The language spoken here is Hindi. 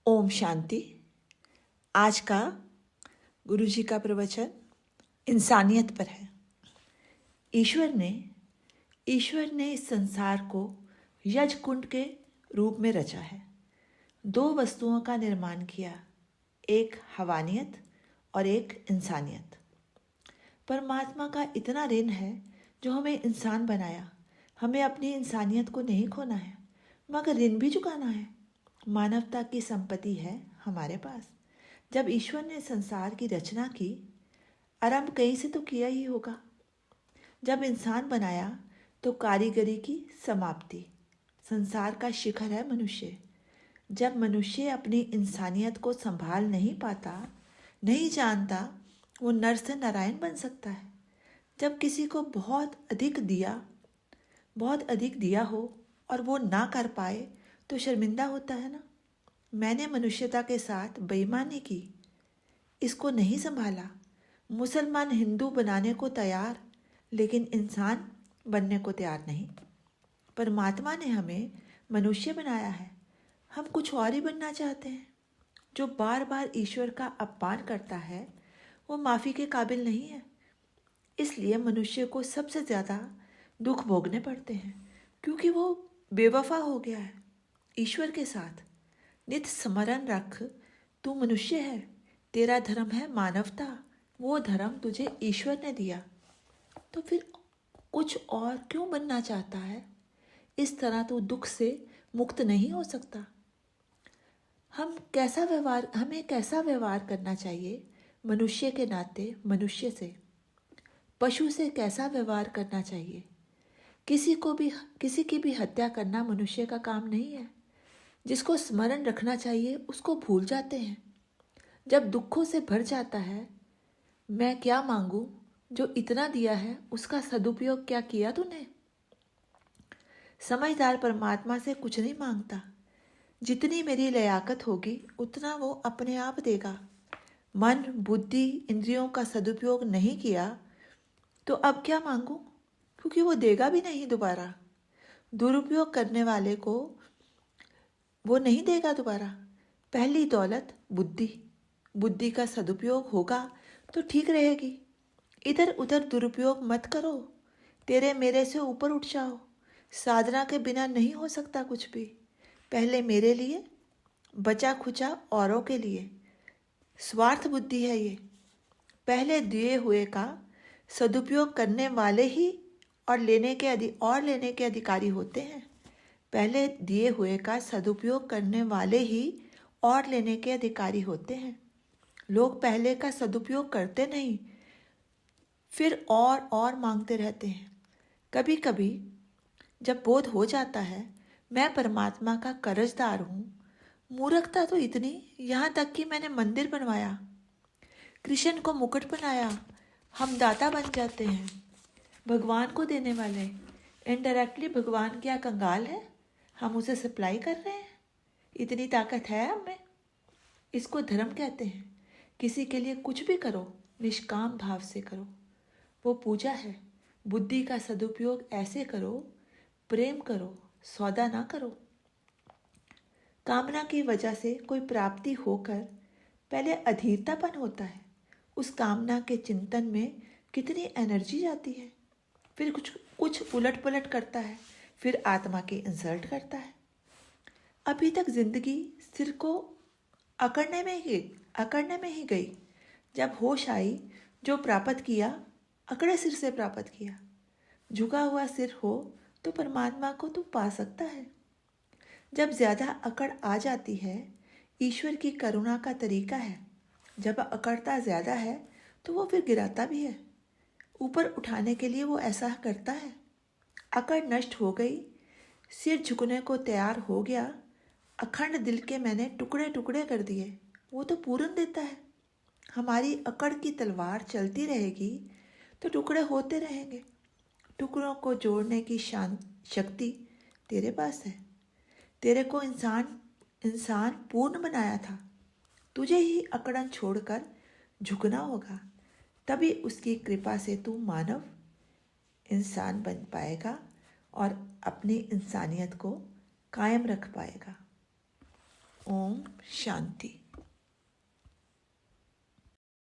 ओम शांति। आज का गुरु जी का प्रवचन इंसानियत पर है। ईश्वर ने इस संसार को यज कुंड के रूप में रचा है। दो वस्तुओं का निर्माण किया, एक हवानियत और एक इंसानियत। परमात्मा का इतना ऋण है जो हमें इंसान बनाया। हमें अपनी इंसानियत को नहीं खोना है, मगर ऋण भी चुकाना है। मानवता की संपत्ति है हमारे पास। जब ईश्वर ने संसार की रचना की, आरंभ कहीं से तो किया ही होगा। जब इंसान बनाया तो कारीगरी की समाप्ति। संसार का शिखर है मनुष्य। जब मनुष्य अपनी इंसानियत को संभाल नहीं पाता, नहीं जानता, वो नर से नारायण बन सकता है। जब किसी को बहुत अधिक दिया हो और वो ना कर पाए तो शर्मिंदा होता है ना। मैंने मनुष्यता के साथ बेईमानी की, इसको नहीं संभाला। मुसलमान हिंदू बनाने को तैयार, लेकिन इंसान बनने को तैयार नहीं। परमात्मा ने हमें मनुष्य बनाया है, हम कुछ और ही बनना चाहते हैं। जो बार बार ईश्वर का अपमान करता है वो माफ़ी के काबिल नहीं है। इसलिए मनुष्य को सबसे ज़्यादा दुख भोगने पड़ते हैं, क्योंकि वो बेवफा हो गया है ईश्वर के साथ। नित स्मरण रख, तू मनुष्य है, तेरा धर्म है मानवता। वो धर्म तुझे ईश्वर ने दिया, तो फिर कुछ और क्यों बनना चाहता है? इस तरह तो दुख से मुक्त नहीं हो सकता। हमें कैसा व्यवहार करना चाहिए मनुष्य के नाते मनुष्य से? पशु से कैसा व्यवहार करना चाहिए? किसी की भी हत्या करना मनुष्य का काम नहीं है। जिसको स्मरण रखना चाहिए उसको भूल जाते हैं। जब दुखों से भर जाता है, मैं क्या मांगू, जो इतना दिया है उसका सदुपयोग क्या किया तूने? समझदार परमात्मा से कुछ नहीं मांगता। जितनी मेरी लयाकत होगी उतना वो अपने आप देगा। मन, बुद्धि, इंद्रियों का सदुपयोग नहीं किया तो अब क्या मांगू, क्योंकि वो देगा भी नहीं दोबारा। दुरुपयोग करने वाले को वो नहीं देगा दोबारा। पहली दौलत बुद्धि का सदुपयोग होगा तो ठीक रहेगी। इधर उधर दुरुपयोग मत करो, तेरे मेरे से ऊपर उठ जाओ। साधना के बिना नहीं हो सकता कुछ भी। पहले मेरे लिए, बचा खुचा औरों के लिए। स्वार्थ बुद्धि है ये। पहले दिए हुए का सदुपयोग करने वाले ही और लेने के अधिकारी होते हैं। पहले दिए हुए का सदुपयोग करने वाले ही और लेने के अधिकारी होते हैं। लोग पहले का सदुपयोग करते नहीं, फिर और मांगते रहते हैं। कभी कभी जब बोध हो जाता है मैं परमात्मा का कर्जदार हूँ, मूर्खता तो इतनी, यहाँ तक कि मैंने मंदिर बनवाया, कृष्ण को मुकुट बनाया, हम दाता बन जाते हैं, भगवान को देने वाले। इनडायरेक्टली भगवान क्या कंगाल है? हम उसे सप्लाई कर रहे हैं। इतनी ताकत है हमें। इसको धर्म कहते हैं। किसी के लिए कुछ भी करो, निष्काम भाव से करो, वो पूजा है। बुद्धि का सदुपयोग ऐसे करो, प्रेम करो, सौदा ना करो। कामना की वजह से कोई प्राप्ति होकर पहले अधीरतापन होता है। उस कामना के चिंतन में कितनी एनर्जी जाती है। फिर कुछ उलट पलट करता है, फिर आत्मा की इंसल्ट करता है। अभी तक जिंदगी सिर को अकड़ने में ही गई। जब होश आई, जो प्राप्त किया अकड़े सिर से प्राप्त किया। झुका हुआ सिर हो तो परमात्मा को तू पा सकता है। जब ज़्यादा अकड़ आ जाती है, ईश्वर की करुणा का तरीका है। जब अकड़ता ज़्यादा है तो वो फिर गिराता भी है। ऊपर उठाने के लिए वो ऐसा करता है। अकड़ नष्ट हो गई, सिर झुकने को तैयार हो गया। अखंड दिल के मैंने टुकड़े टुकड़े कर दिए, वो तो पूर्ण देता है। हमारी अकड़ की तलवार चलती रहेगी तो टुकड़े होते रहेंगे। टुकड़ों को जोड़ने की शक्ति तेरे पास है। तेरे को इंसान पूर्ण बनाया था। तुझे ही अकड़न छोड़कर झुकना होगा, तभी उसकी कृपा से तू मानव इंसान बन पाएगा और अपनी इंसानियत को कायम रख पाएगा। ओम शांति।